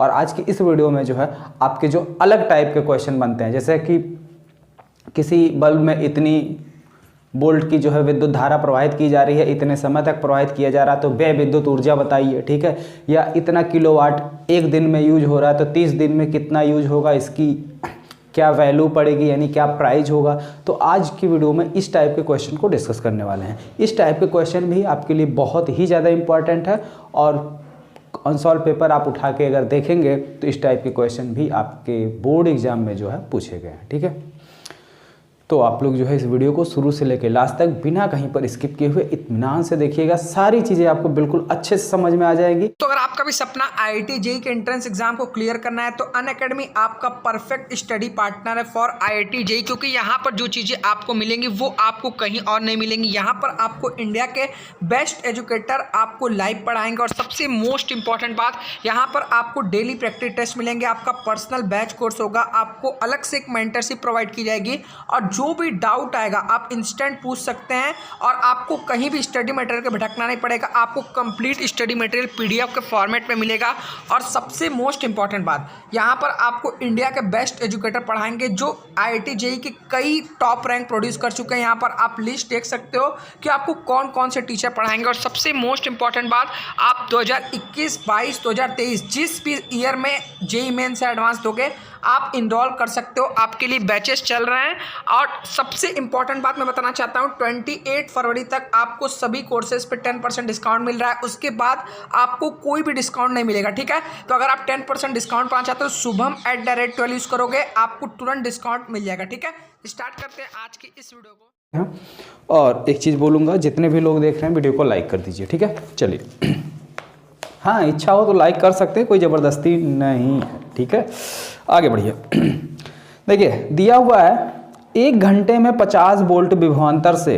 और आज की इस वीडियो में जो है आपके जो अलग टाइप के क्वेश्चन बनते हैं, जैसे कि किसी बल्ब में इतनी वोल्ट की जो है विद्युत धारा प्रवाहित की जा रही है, इतने समय तक प्रवाहित किया जा रहा है तो व्यय विद्युत ऊर्जा बताइए, ठीक है। या इतना किलोवाट एक दिन में यूज हो रहा है तो 30 दिन में कितना यूज होगा, इसकी क्या वैल्यू पड़ेगी, यानी क्या प्राइस होगा। तो आज की वीडियो में इस टाइप के क्वेश्चन को डिस्कस करने वाले हैं। इस टाइप के क्वेश्चन भी आपके लिए बहुत ही ज़्यादा इंपॉर्टेंट है और अनसॉल्व पेपर आप उठा के अगर देखेंगे तो इस टाइप के क्वेश्चन भी आपके बोर्ड एग्जाम में जो है पूछे गए हैं, ठीक है। तो आप लोग जो है इस वीडियो को शुरू से लेकर लास्ट तक बिना कहीं पर स्किप किए हुए इत्मीनान से देखिएगा, सारी चीज़ें आपको बिल्कुल अच्छे से समझ में आ जाएगी। तो अगर आपका भी सपना IIT JEE के एंट्रेंस एग्जाम को क्लियर करना है तो अनअकैडमी आपका परफेक्ट स्टडी पार्टनर है फॉर IIT JEE, क्योंकि यहाँ पर जो चीज़ें आपको मिलेंगी वो आपको कहीं और नहीं मिलेंगी। यहाँ पर आपको इंडिया के बेस्ट एजुकेटर आपको लाइव पढ़ाएंगे और सबसे मोस्ट इंपॉर्टेंट बात, यहाँ पर आपको डेली प्रैक्टिस टेस्ट मिलेंगे, आपका पर्सनल बैच कोर्स होगा, आपको अलग से एक मेंटरशिप प्रोवाइड की जाएगी और जो भी डाउट आएगा आप इंस्टेंट पूछ सकते हैं और आपको कहीं भी स्टडी मटेरियल के भटकना नहीं पड़ेगा। आपको कंप्लीट स्टडी मटेरियल PDF के फॉर्मेट में मिलेगा और सबसे मोस्ट इंपॉर्टेंट बात, यहाँ पर आपको इंडिया के बेस्ट एजुकेटर पढ़ाएंगे जो IIT JEE के कई टॉप रैंक प्रोड्यूस कर चुके हैं। यहाँ पर आप लिस्ट देख सकते हो कि आपको कौन कौन से टीचर पढ़ाएंगे और सबसे मोस्ट इंपॉर्टेंट बात, आप 2021, 22, 2023 जिस भी ईयर में JEE मेन से एडवांस दोगे आप इनरोल कर सकते हो। आपके लिए बैचेस चल रहे हैं और सबसे इंपॉर्टेंट बात मैं बताना चाहता हूँ, 28 फरवरी तक आपको सभी कोर्सेज पे 10% डिस्काउंट मिल रहा है। उसके बाद आपको कोई भी डिस्काउंट नहीं मिलेगा, ठीक है। तो अगर आप 10% डिस्काउंट पाना चाहते हो Shubham@12 यूज़ करोगे, आपको तुरंत डिस्काउंट मिल जाएगा, ठीक है। स्टार्ट करते हैं आज की इस वीडियो को। और एक चीज़ बोलूँगा, जितने भी लोग देख रहे हैं वीडियो को लाइक कर दीजिए, ठीक है। चलिए, हाँ इच्छा हो तो लाइक कर सकते हैं, कोई ज़बरदस्ती नहीं है, ठीक है। आगे बढ़िए। देखिए दिया हुआ है 1 घंटे में 50 वोल्ट विभवांतर से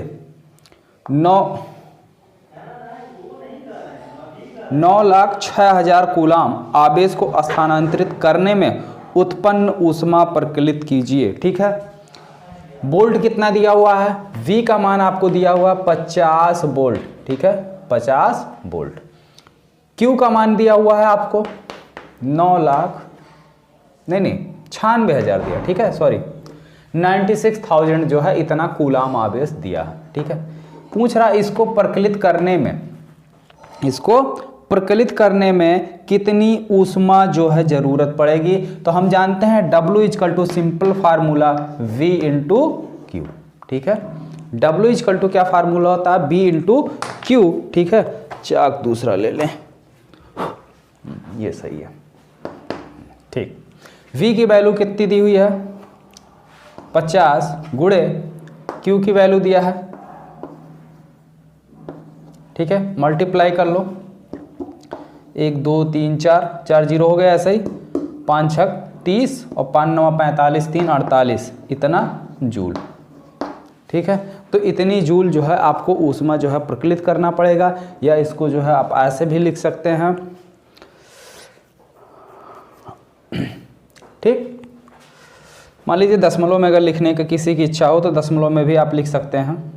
9,06,000 कूलाम आवेश को स्थानांतरित करने में उत्पन्न ऊष्मा प्रकलित कीजिए, ठीक है। वोल्ट कितना दिया हुआ है, V का मान आपको दिया हुआ 50 वोल्ट, ठीक है, 50 वोल्ट। Q का मान दिया हुआ है आपको 96,000 दिया, ठीक है, सॉरी 96,000 जो है इतना कूलाम आवेश दिया है, ठीक है। पूछ रहा इसको प्रकलित करने में कितनी ऊष्मा जो है जरूरत पड़ेगी। तो हम जानते हैं W simple formula V × Q, ठीक है। W क्या फार्मूला होता है, V × Q, ठीक है। चाक दूसरा ले लें, ये सही है, ठीक। V की वैल्यू कितनी दी हुई है 50 गुणे Q की वैल्यू दिया है, ठीक है। मल्टीप्लाई कर लो, 1 2 3 4 0 हो गया, ऐसे ही 5 6 30 और 5 9 45 3 48 इतना जूल, ठीक है। तो इतनी जूल जो है आपको ऊष्मा जो है प्रकलित करना पड़ेगा, या इसको जो है आप ऐसे भी लिख सकते हैं, ठीक। मान लीजिए दशमलव में अगर लिखने का किसी की इच्छा हो तो दशमलव में भी आप लिख सकते हैं,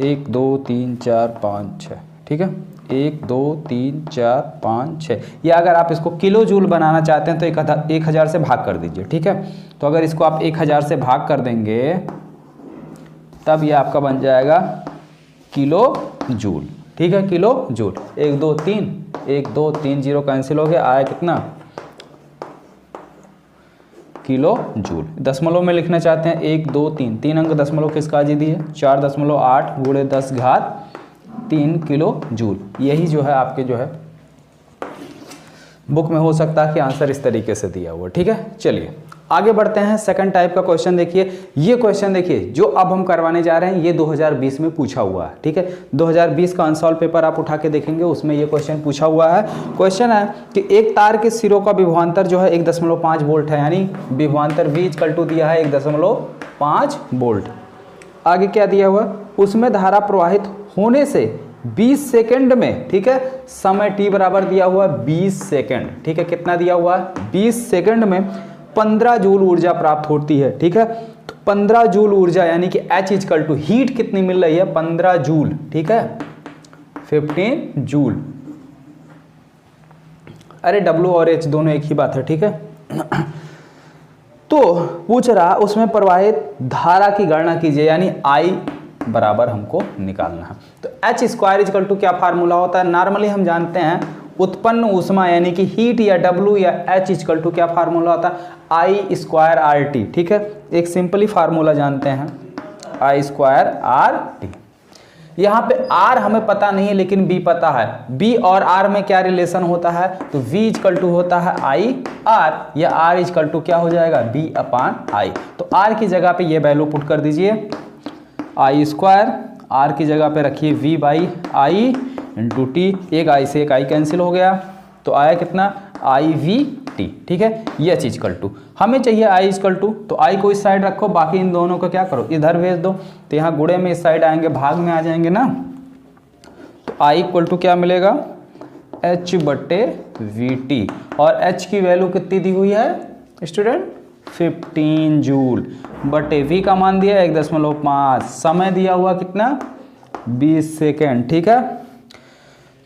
1 2 3 4 5 6, ठीक है, 1 2 3 4 5 6। या अगर आप इसको किलो जूल बनाना चाहते हैं तो 1000 से भाग कर दीजिए, ठीक है। तो अगर इसको आप 1000 से भाग कर देंगे तब ये आपका बन जाएगा किलो जूल, ठीक है, किलो जूल। 1 2 3 1 2 3 0 कैंसिल हो गया, आया कितना, किलो जूल। दशमलव में लिखना चाहते हैं 1 2 3 अंक दशमलव किसका जी दी है 4.8 गुणे 10 घात 3 किलो जूल। यही जो है आपके जो है बुक में हो सकता है कि आंसर इस तरीके से दिया हुआ, ठीक है। चलिए आगे बढ़ते हैं। सेकंड टाइप का क्वेश्चन देखिए, ये क्वेश्चन देखिए जो अब हम करवाने जा रहे हैं ये 2020 में पूछा हुआ है, ठीक है। 2020 का अनसॉल्व पेपर आप उठा के देखेंगे, उसमें ये क्वेश्चन पूछा हुआ है। क्वेश्चन है कि एक तार के सिरों का विभवांतर जो है 1.5 वोल्ट है, यानी विभवांतर V = दिया है 1.5 वोल्ट। आगे क्या दिया हुआ, उसमें धारा प्रवाहित होने से 20 सेकेंड में, ठीक है, समय t बराबर दिया हुआ 20 सेकेंड, ठीक है। कितना दिया हुआ है 20 सेकेंड में 15 जूल ऊर्जा प्राप्त होती है, ठीक है। तो 15 जूल ऊर्जा यानी कि H = हीट कितनी मिल रही है 15 जूल, ठीक है, 15 जूल। अरे W और H दोनों एक ही बात है, ठीक है। तो पूछ रहा उसमें प्रवाहित धारा की गणना कीजिए, यानी I बराबर हमको निकालना है। तो H स्क्वायर इक्वल टू क्या फार्मूला होता है, नॉर्मली हम जानते हैं उत्पन्न ऊष्मा यानी कि हीट या W या H इक्वल टू क्या फार्मूला होता है, I स्क्वायर RT, ठीक है। एक सिंपली फार्मूला जानते हैं I स्क्वायर RT। यहाँ पे R हमें पता नहीं है लेकिन B पता है। B और R में क्या रिलेशन होता है, तो V इक्वल टू होता है I R, या R इक्वल टू क्या हो जाएगा B अपान I। तो R की जगह पे ये वैल्यू पुट कर दीजिए, I स्क्वायर, R की जगह पे रखिए V by I into T, एक I से एक I कैंसिल हो गया, तो आया कितना IVT, ठीक है। ये चीज इक्वल टू हमें चाहिए I इक्वल टू, तो I को इस साइड रखो, बाकी इन दोनों को क्या करो इधर भेज दो, तो यहाँ गुणे में इस साइड आएंगे, भाग में आ जाएंगे ना, तो I इक्वल टू क्या मिलेगा H बटे VT, और H की वैल्यू कितनी दी हुई है स्टूडेंट 15 जूल, बटे V का मान दिया 1.5, समय दिया हुआ कितना 20 सेकेंड, ठीक है।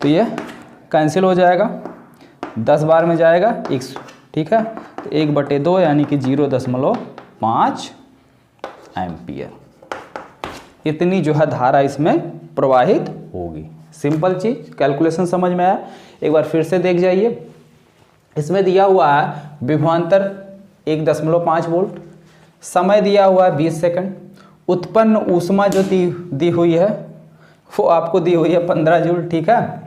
तो ये कैंसिल हो जाएगा, 10 बार में जाएगा 100, ठीक है। तो 1/2 यानी कि 0.5 एम्पियर, इतनी जो है धारा इसमें प्रवाहित होगी। सिंपल चीज, कैलकुलेशन समझ में आया, एक बार फिर से देख जाइए। इसमें दिया हुआ है विभवांतर 1.5 वोल्ट, समय दिया हुआ है 20 सेकंड, उत्पन्न ऊष्मा जो दी हुई है वो आपको दी हुई है 15 जूल, ठीक है।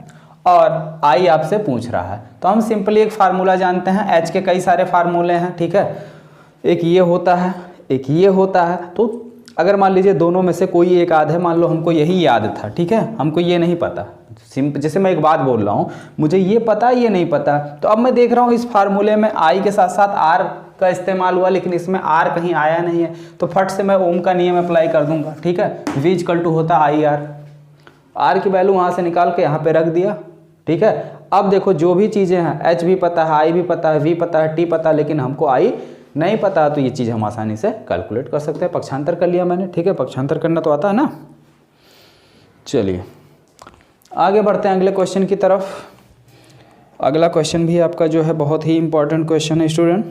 और I आपसे पूछ रहा है, तो हम सिंपली एक फार्मूला जानते हैं, H के कई सारे फार्मूले हैं, ठीक है। एक ये होता है, एक ये होता है, तो अगर मान लीजिए दोनों में से कोई एक आध है, मान लो हमको यही याद था, ठीक है, हमको ये नहीं पता, जैसे मैं एक बात बोल रहा हूँ, मुझे ये पता ये नहीं पता, तो अब मैं देख रहा हूँ इस फार्मूले में I के साथ साथ R का इस्तेमाल हुआ, लेकिन इसमें R कहीं आया नहीं है, तो फट से मैं ओम का नियम अप्लाई कर दूंगा, ठीक है। V इक्वल टू होता है IR, R की वैल्यू वहाँ से निकाल के यहाँ पे रख दिया, ठीक है। अब देखो जो भी चीज़ें हैं, H भी पता है, I भी पता है, V पता है, T पता है, लेकिन हमको I नहीं पता, तो ये चीज़ हम आसानी से कैलकुलेट कर सकते हैं। पक्षांतर कर लिया मैंने, ठीक है, पक्षांतर करना तो आता है ना। चलिए आगे बढ़ते हैं अगले क्वेश्चन की तरफ। अगला क्वेश्चन भी आपका जो है बहुत ही इंपॉर्टेंट क्वेश्चन है स्टूडेंट।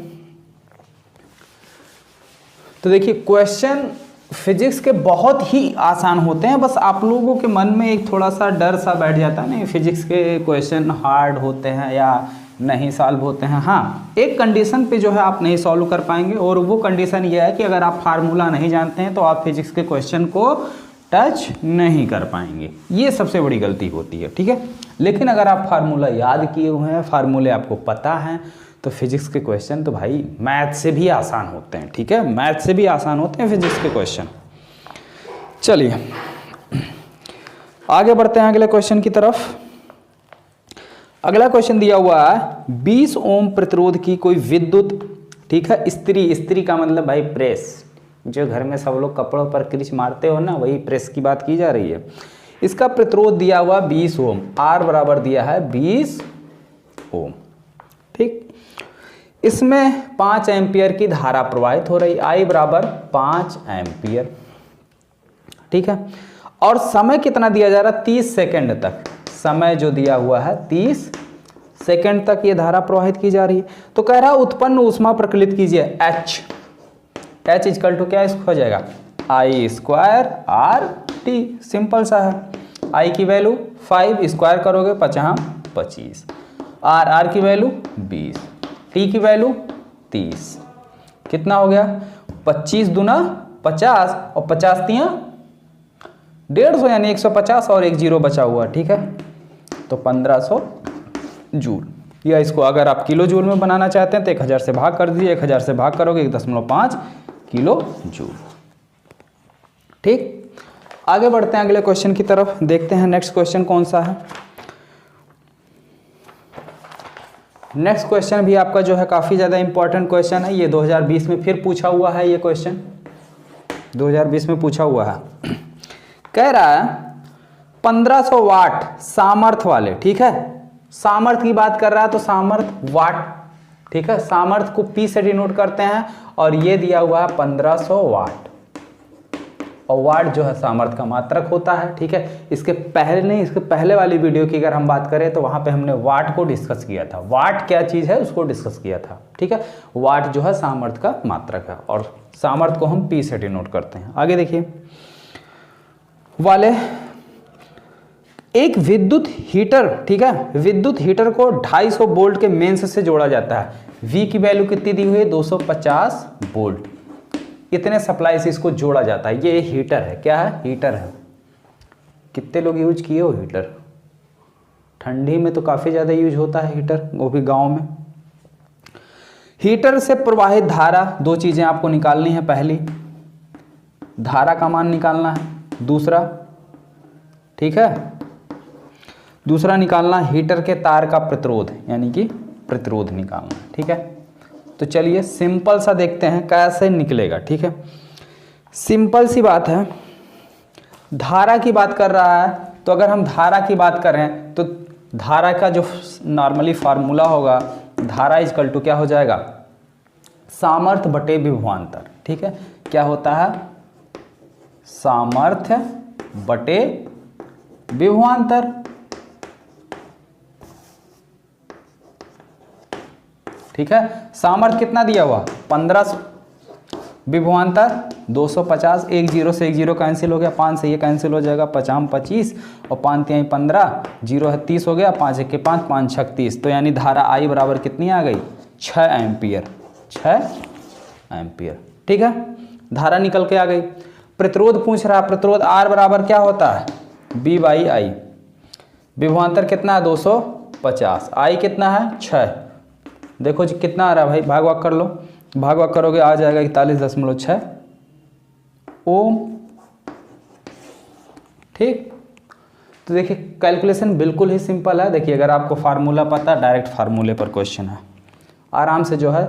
तो देखिए क्वेश्चन फिजिक्स के बहुत ही आसान होते हैं, बस आप लोगों के मन में एक थोड़ा सा डर सा बैठ जाता है, नहीं फिजिक्स के क्वेश्चन हार्ड होते हैं या नहीं सॉल्व होते हैं। हाँ, एक कंडीशन पे जो है आप नहीं सॉल्व कर पाएंगे, और वो कंडीशन ये है कि अगर आप फार्मूला नहीं जानते हैं तो आप फिजिक्स के क्वेश्चन को टच नहीं कर पाएंगे, ये सबसे बड़ी गलती होती है, ठीक है। लेकिन अगर आप फार्मूला याद किए हुए हैं, फार्मूले आपको पता हैं, तो फिजिक्स के क्वेश्चन तो भाई मैथ से भी आसान होते हैं, ठीक है, मैथ से भी आसान होते हैं फिजिक्स के क्वेश्चन। चलिए आगे बढ़ते हैं अगले क्वेश्चन की तरफ। अगला क्वेश्चन दिया हुआ है 20 ओम प्रतिरोध की कोई विद्युत, ठीक है, इस्त्री का मतलब भाई प्रेस, जो घर में सब लोग कपड़ों पर क्रीच मारते हो ना, वही प्रेस की बात की जा रही है। इसका प्रतिरोध दिया हुआ 20 ओम, R बराबर दिया है 20 ओम, ठीक। इसमें 5 एम्पियर की धारा प्रवाहित हो रही, I बराबर 5 एम्पियर, ठीक है। और समय कितना दिया जा रहा है 30 सेकेंड तक, समय जो दिया हुआ है 30 सेकेंड तक ये धारा प्रवाहित की जा रही है। तो कह रहा है उत्पन्न ऊष्मा प्रकलित कीजिए H इक्वल टू क्या हो जाएगा I स्क्वायर RT, सिंपल सा है। I की वैल्यू 5, स्क्वायर करोगे 5 25, R की वैल्यू 20, T की वैल्यू 30, कितना हो गया 25 दूना 50 और 50 तियां 150, यानी 150 और एक जीरो बचा हुआ, ठीक है। तो 1500 जूल, या इसको अगर आप किलो जूल में बनाना चाहते हैं तो 1000 से भाग कर दीजिए, 1000 से भाग करोगे 1.5 किलो जूल, ठीक। आगे बढ़ते हैं अगले क्वेश्चन की तरफ, देखते हैं नेक्स्ट क्वेश्चन कौन सा है। नेक्स्ट क्वेश्चन भी आपका जो है काफ़ी ज़्यादा इंपॉर्टेंट क्वेश्चन है, ये 2020 में फिर पूछा हुआ है, ये क्वेश्चन 2020 में पूछा हुआ है। कह रहा है 1500 वाट सामर्थ्य वाले, ठीक है, सामर्थ्य की बात कर रहा है, तो सामर्थ्य वाट, ठीक है, सामर्थ्य को P से डिनोट करते हैं, और ये दिया हुआ है 1500 वाट, और वाट जो है सामर्थ्य का मात्रक होता है। ठीक है, इसके पहले वाली वीडियो की अगर हम बात करें तो वहाँ पे हमने वाट को डिस्कस किया था। वाट क्या चीज़ है उसको डिस्कस किया था। ठीक है, वाट जो है सामर्थ्य का मात्रक है और सामर्थ्य को हम P से डिनोट करते हैं। आगे देखिए वाले एक विद्युत हीटर, ठीक है, विद्युत हीटर को 250 वोल्ट के मेंस से जोड़ा जाता है। V की वैल्यू कितनी दी हुई है 250 वोल्ट। इतने सप्लाई से इसको जोड़ा जाता है। ये हीटर है, क्या है, हीटर है। कितने लोग यूज किए हो हीटर? ठंडी में तो काफ़ी ज़्यादा यूज होता है हीटर, वो भी गाँव में। हीटर से प्रवाहित धारा, दो चीज़ें आपको निकालनी है। पहली धारा का मान निकालना है, दूसरा, ठीक है, दूसरा निकालना हीटर के तार का प्रतिरोध, यानी कि प्रतिरोध निकालना है। ठीक है, तो चलिए सिंपल सा देखते हैं कैसे निकलेगा। ठीक है, सिंपल सी बात है। धारा की बात कर रहा है तो अगर हम धारा की बात करें तो धारा का जो नॉर्मली फार्मूला होगा, धारा इजकल टू क्या हो जाएगा, सामर्थ्य बटे विभवांतर। ठीक है, क्या होता है, सामर्थ्य बटे विभवांतर। ठीक है, सामर्थ्य कितना दिया हुआ 1500, विभवांतर 250। 1 0 से 1 0 कैंसिल हो गया, 5 से ये कैंसिल हो जाएगा, 5 25 और 5 3 15, 0 है 30 हो गया, 5 1 5, 5 6 30। तो यानी धारा I बराबर कितनी आ गई, 6 एम्पियर, 6 एम्पियर। ठीक है, धारा निकल के आ गई। प्रतिरोध पूछ रहा है, प्रतिरोध R बराबर क्या होता है, B/I। विभवांतर कितना है 250, I कितना है 6। देखो जी कितना आ रहा है भाई, भाग भाग कर लो, भाग भाग करोगे आ जाएगा 41.6 ओम। ठीक, तो देखिए कैलकुलेशन बिल्कुल ही सिंपल है। देखिए अगर आपको फार्मूला पता है, डायरेक्ट फार्मूले पर क्वेश्चन है, आराम से जो है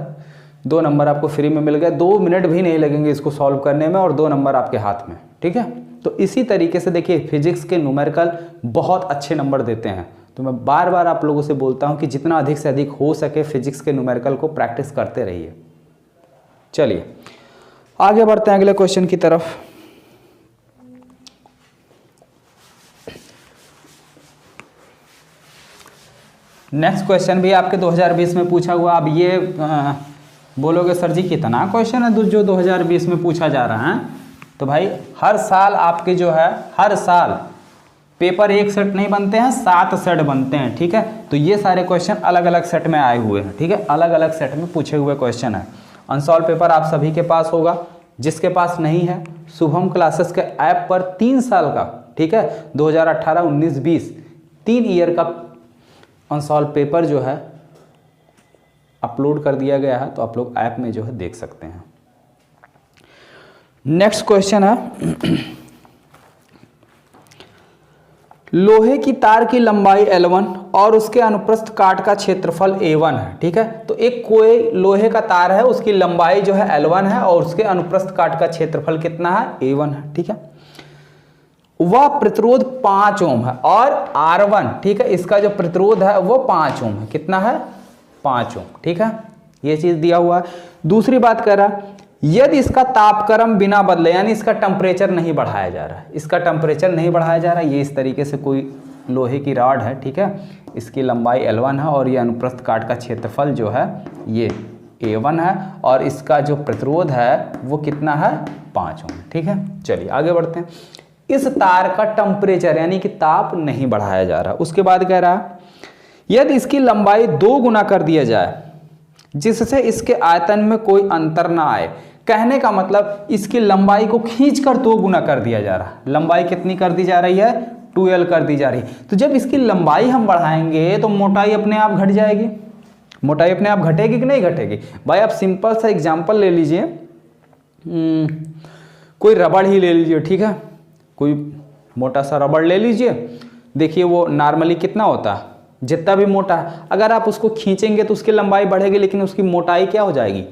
2 नंबर आपको फ्री में मिल गए। 2 मिनट भी नहीं लगेंगे इसको सॉल्व करने में और 2 नंबर आपके हाथ में। ठीक है, तो इसी तरीके से देखिए फिजिक्स के न्यूमेरिकल बहुत अच्छे नंबर देते हैं। तो मैं बार बार आप लोगों से बोलता हूं कि जितना अधिक से अधिक हो सके फिजिक्स के न्यूमेरिकल को प्रैक्टिस करते रहिए। चलिए आगे बढ़ते हैं अगले क्वेश्चन की तरफ। नेक्स्ट क्वेश्चन भी आपके 2020 में पूछा हुआ। अब ये बोलोगे सर जी कितना क्वेश्चन है जो 2020 में पूछा जा रहा है। तो भाई हर साल आपके जो है, हर साल पेपर एक सेट नहीं बनते हैं, 7 सेट बनते हैं। ठीक है, तो ये सारे क्वेश्चन अलग अलग सेट में आए हुए हैं। ठीक है, अलग अलग सेट में पूछे हुए क्वेश्चन है। अनसॉल्व पेपर आप सभी के पास होगा, जिसके पास नहीं है शुभम क्लासेस के ऐप पर 3 साल का, ठीक है, 2018, 19, 20 3 ईयर का अनसॉल्व पेपर जो है अपलोड कर दिया गया है। तो आप लोग ऐप में जो है देख सकते हैं। नेक्स्ट क्वेश्चन है लोहे की तार की लंबाई L1 और उसके अनुप्रस्थ काट का क्षेत्रफल A1 है। ठीक है, तो एक कोई लोहे का तार है, उसकी लंबाई जो है L1 है और उसके अनुप्रस्थ काट का क्षेत्रफल कितना है, A1 है। ठीक है, वह प्रतिरोध 5 ओम है और R1, ठीक है, इसका जो प्रतिरोध है वो 5 ओम है। कितना है, 5 ओम। ठीक है, ये चीज दिया हुआ है। दूसरी बात कह रहा है यदि इसका तापक्रम बिना बदले, यानी इसका टेम्परेचर नहीं बढ़ाया जा रहा है, इसका टेम्परेचर नहीं बढ़ाया जा रहा है। ये इस तरीके से कोई लोहे की रॉड है, ठीक है, इसकी लंबाई L1 है और ये अनुप्रस्थ काट का क्षेत्रफल जो है ये A1 है और इसका जो प्रतिरोध है वो कितना है, 5 ओम। ठीक है, चलिए आगे बढ़ते हैं। इस तार का टेम्परेचर यानी कि ताप नहीं बढ़ाया जा रहा। उसके बाद कह रहा यदि इसकी लंबाई 2 गुना कर दिया जाए जिससे इसके आयतन में कोई अंतर ना आए। कहने का मतलब इसकी लंबाई को खींचकर 2 गुना कर दिया जा रहा है। लंबाई कितनी कर दी जा रही है, 2L कर दी जा रही है। तो जब इसकी लंबाई हम बढ़ाएंगे तो मोटाई अपने आप घट जाएगी। मोटाई अपने आप घटेगी कि नहीं घटेगी? भाई आप सिंपल सा एग्जांपल ले लीजिए, कोई रबड़ ही ले लीजिए, ठीक है, कोई मोटा सा रबड़ ले लीजिए। देखिए वो नॉर्मली कितना होता है, जितना भी मोटा है, अगर आप उसको खींचेंगे तो उसकी लंबाई बढ़ेगी लेकिन उसकी मोटाई क्या हो जाएगी,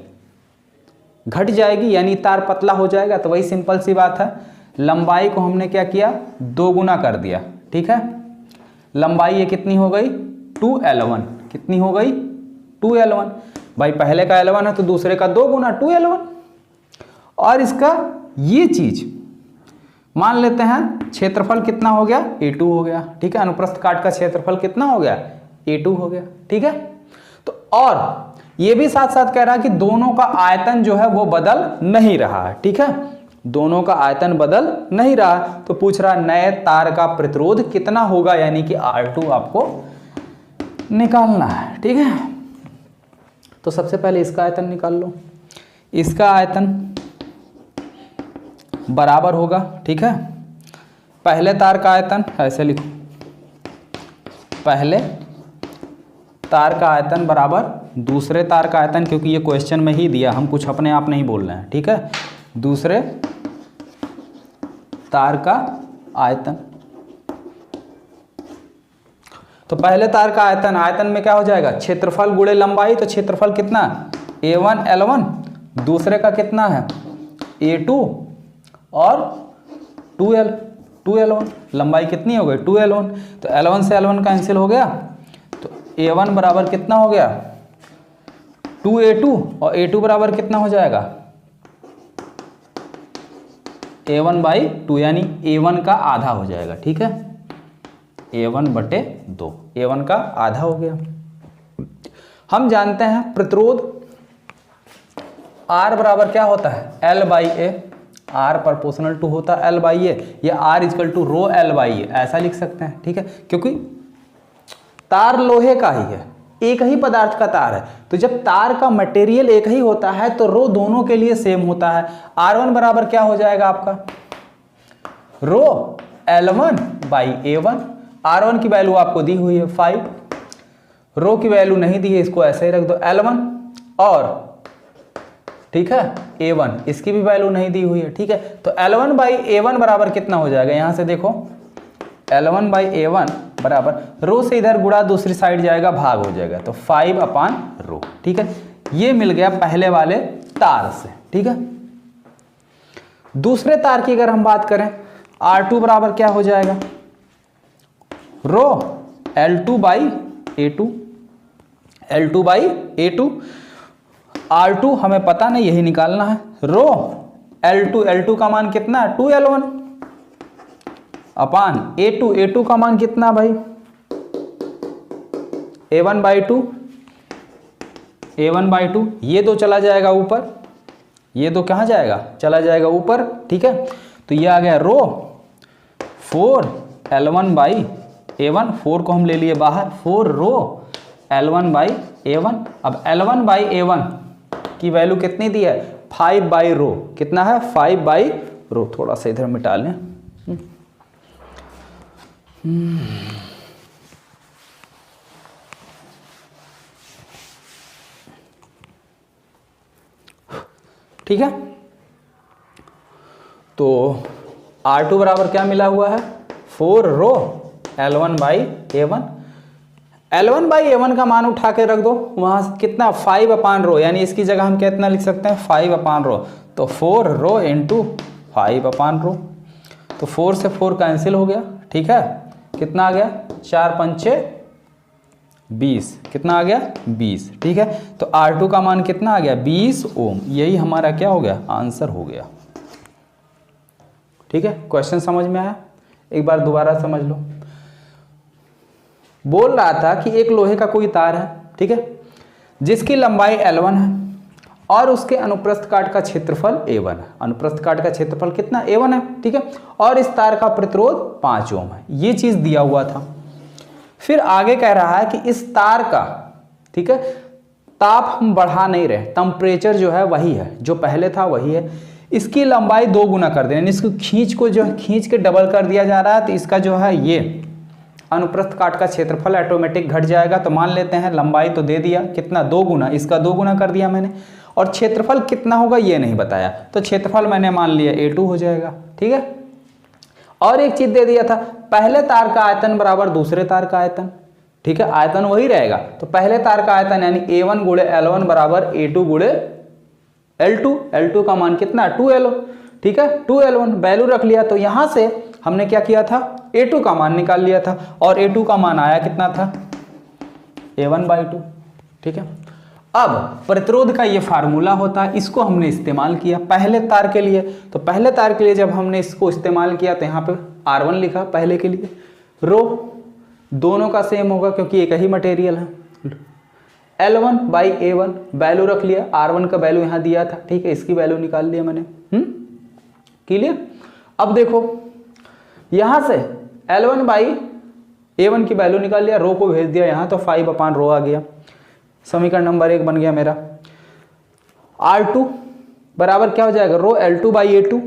घट जाएगी, यानी तार पतला हो जाएगा। तो वही सिंपल सी बात है, लंबाई को हमने क्या किया, 2 गुना कर दिया। ठीक है, लंबाई ये कितनी हो गई, 2L1। कितनी हो गई, 2L1। भाई पहले का L1 है तो दूसरे का 2 गुना 2L1। और इसका ये चीज मान लेते हैं क्षेत्रफल कितना हो गया, A2 हो गया, ठीक है। अनुप्रस्थ काट का क्षेत्रफल कितना हो गया, A2 हो गया, ठीक है। तो और ये भी साथ साथ कह रहा है कि दोनों का आयतन जो है वो बदल नहीं रहा है, ठीक है, दोनों का आयतन बदल नहीं रहा। तो पूछ रहा नए तार का प्रतिरोध कितना होगा, यानी कि R2 आपको निकालना है, ठीक है। तो सबसे पहले इसका आयतन निकाल लो। इसका आयतन बराबर होगा, ठीक है, पहले तार का आयतन, ऐसे लिखो, पहले तार का आयतन बराबर दूसरे तार का आयतन, क्योंकि ये क्वेश्चन में ही दिया, हम कुछ अपने आप नहीं बोल रहे हैं, ठीक है। दूसरे तार का आयतन, तो पहले तार का आयतन, आयतन में क्या हो जाएगा, क्षेत्रफल गुणे लंबाई, तो क्षेत्रफल कितना, A1 L1, दूसरे का कितना है, A2 और 2L1, लंबाई कितनी हो गई, 2L1, तो L1 से L1 कैंसिल हो गया, तो A1 बराबर कितना हो गया, 2A2, और A2 बराबर कितना हो जाएगा, A1/2, यानी A1 का आधा हो जाएगा, ठीक है, A1/2, A1 का आधा हो गया। हम जानते हैं प्रतिरोध R बराबर क्या होता है, L/A, R प्रोपोर्शनल टू होता है L/A, या R equal to row L/A, ऐसा लिख सकते हैं, ठीक है, क्योंकि तार लोहे का ही है, एक ही पदार्थ का तार है, तो जब तार का मटेरियल एक ही होता है तो रो दोनों के लिए सेम होता है। R1 बराबर क्या हो जाएगा आपका, रो L1/A1, R1 की वैल्यू आपको दी हुई है 5, रो की वैल्यू नहीं दी है, इसको ऐसे ही रख दो L1, और ठीक है A1, इसकी भी वैल्यू नहीं दी हुई है, ठीक है। तो L1/A1 बराबर कितना हो जाएगा, यहां से देखो L1/A1 बराबर रो से इधर गुणा दूसरी साइड जाएगा, भाग हो जाएगा, तो 5/रो, ठीक है। ये मिल गया पहले वाले तार से, ठीक है। दूसरे तार की अगर हम बात करें, R2 बराबर क्या हो जाएगा, रो L2/A2, L2/A2, R2 हमें पता नहीं, यही निकालना है, रो L2 का मान कितना है, 2L1 अपान A2, A2 का मान कितना भाई, A1/2, ये दो चला जाएगा ऊपर, ये दो कहाँ जाएगा, चला जाएगा ऊपर, ठीक है। तो ये आ गया रो 4L1/A1, 4 को हम ले लिए बाहर, 4 रो L1/A1। अब L1/A1 की वैल्यू कितनी दी है, 5/रो, कितना है, 5/रो, थोड़ा सा इधर मिटा लें, ठीक है। तो R2 बराबर क्या मिला हुआ है, 4 रो L1/A1, L1/A1 का मान उठा के रख दो, वहां से कितना, 5/रो, यानी इसकी जगह हम कितना लिख सकते हैं, 5/रो, तो 4 रो इंटू 5/रो, तो 4 से 4 कैंसिल हो गया, ठीक है, कितना आ गया, 4×5 = 20, कितना आ गया, 20, ठीक है। तो R2 का मान कितना आ गया, 20 ओम, यही हमारा क्या हो गया, आंसर हो गया, ठीक है। क्वेश्चन समझ में आया, एक बार दोबारा समझ लो। बोल रहा था कि एक लोहे का कोई तार है, ठीक है, जिसकी लंबाई L1 है और उसके अनुप्रस्थ काट का क्षेत्रफल A1 है, अनुप्रस्थ काट का क्षेत्रफल कितना, A1 है, ठीक है, और इस तार का प्रतिरोध 5 ओम है, ये चीज दिया हुआ था। फिर आगे कह रहा है कि इस तार का, ठीक है, ताप हम बढ़ा नहीं रहे, टेम्परेचर जो है वही है, जो पहले था वही है, इसकी लंबाई 2 गुना कर देना, इसको खींच के डबल कर दिया जा रहा है, तो इसका जो है ये अनुप्रस्थ काट का क्षेत्रफल ऑटोमेटिक घट जाएगा। तो मान लेते हैं लंबाई तो दे दिया, कितना, 2 गुना, इसका 2 गुना कर दिया मैंने, और क्षेत्रफल कितना होगा ये नहीं बताया, तो क्षेत्रफल मैंने मान लिया A2 हो जाएगा, ठीक है। और एक चीज दे दिया था, पहले तार का आयतन बराबर दूसरे तार का आयतन, ठीक है, आयतन वही रहेगा, तो पहले तार का आयतन यानी A1 गुणे L1 बराबर A2 गुणे L2, L2 का मान कितना, 2L1, ठीक है, 2L1 वैल्यू रख लिया। तो यहां से हमने क्या किया था, A2 का मान निकाल लिया था, और A2 का मान आया कितना था, A1/2, ठीक है। अब प्रतिरोध का ये फार्मूला होता है, इसको हमने इस्तेमाल किया पहले तार के लिए। तो पहले तार के लिए जब हमने इसको इस्तेमाल किया तो यहाँ पे R1 लिखा पहले के लिए, रो दोनों का सेम होगा क्योंकि एक ही मटेरियल है, L1 बाई A1 वैल्यू रख लिया, R1 का वैल्यू यहाँ दिया था, ठीक है, इसकी वैल्यू निकाल लिया मैंने। क्लियर। अब देखो यहाँ से L1 बाई A1 की वैल्यू निकाल लिया, रो को भेज दिया यहाँ, तो 5/रो आ गया। समीकरण नंबर 1 बन गया मेरा। R2 बराबर क्या हो जाएगा, रो L2 बाई A2।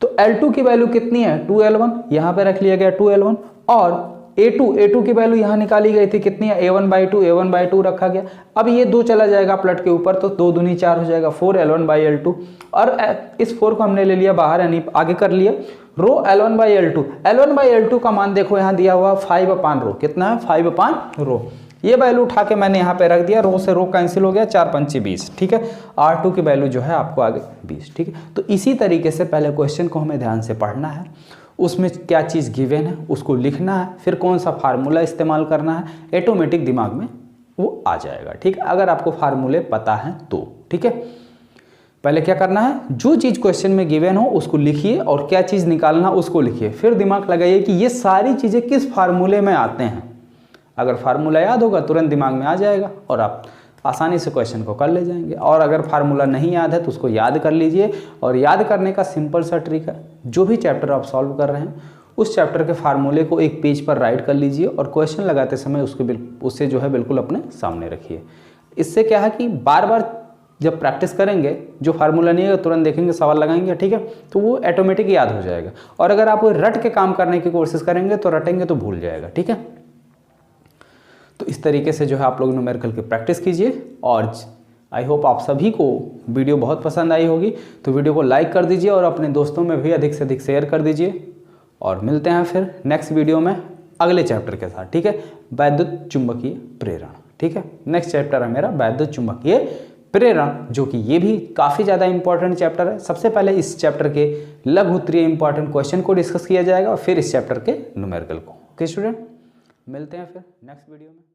तो L2 की वैल्यू कितनी है, 2L1, यहाँ पे रख लिया गया 2L1, और A2 की वैल्यू यहाँ निकाली गई थी कितनी है, A1/2 रखा गया। अब ये 2 चला जाएगा प्लट के ऊपर, तो 2 दूनी 4 हो जाएगा, 4L1/L2, और इस 4 को हमने ले लिया बाहर, यानी आगे कर लिया, रो L1/L2 का मान देखो यहाँ दिया हुआ 5/रो, कितना है 5/रो। ये वैल्यू उठा के मैंने यहाँ पे रख दिया, रो से रो कैंसिल हो गया, 4×5 = 20, ठीक है। R2 की वैल्यू जो है आपको आगे 20, ठीक है। तो इसी तरीके से पहले क्वेश्चन को हमें ध्यान से पढ़ना है, उसमें क्या चीज़ गिवन है उसको लिखना है, फिर कौन सा फार्मूला इस्तेमाल करना है, ऑटोमेटिक दिमाग में वो आ जाएगा, ठीक है, अगर आपको फार्मूले पता है तो, ठीक है। पहले क्या करना है, जो चीज़ क्वेश्चन में गिवन हो उसको लिखिए, और क्या चीज़ निकालना उसको लिखिए, फिर दिमाग लगाइए कि ये सारी चीज़ें किस फार्मूले में आते हैं। अगर फार्मूला याद होगा तुरंत दिमाग में आ जाएगा और आप आसानी से क्वेश्चन को कर ले जाएंगे। और अगर फार्मूला नहीं याद है तो उसको याद कर लीजिए, और याद करने का सिंपल सा ट्रिक है, जो भी चैप्टर आप सॉल्व कर रहे हैं उस चैप्टर के फार्मूले को एक पेज पर राइट कर लीजिए, और क्वेश्चन लगाते समय उससे जो है बिल्कुल अपने सामने रखिए। इससे क्या है कि बार बार जब प्रैक्टिस करेंगे, जो फार्मूला नहीं है तुरंत देखेंगे, सवाल लगाएंगे, ठीक है, तो वो ऑटोमेटिक याद हो जाएगा। और अगर आप रट के काम करने की कोशिश करेंगे तो रटेंगे तो भूल जाएगा, ठीक है। तो इस तरीके से जो है आप लोग न्यूमेरिकल की प्रैक्टिस कीजिए, और आई होप आप सभी को वीडियो बहुत पसंद आई होगी। तो वीडियो को लाइक कर दीजिए और अपने दोस्तों में भी अधिक से अधिक शेयर कर दीजिए, और मिलते हैं फिर नेक्स्ट वीडियो में अगले चैप्टर के साथ, ठीक है, वैद्युत चुंबकीय प्रेरण, ठीक है। नेक्स्ट चैप्टर है मेरा वैद्युत चुंबकीय प्रेरण, जो कि ये भी काफ़ी ज़्यादा इंपॉर्टेंट चैप्टर है। सबसे पहले इस चैप्टर के लघु उत्तरीय इंपॉर्टेंट क्वेश्चन को डिस्कस किया जाएगा, और फिर इस चैप्टर के न्यूमेरिकल को। ओके स्टूडेंट, मिलते हैं फिर नेक्स्ट वीडियो में।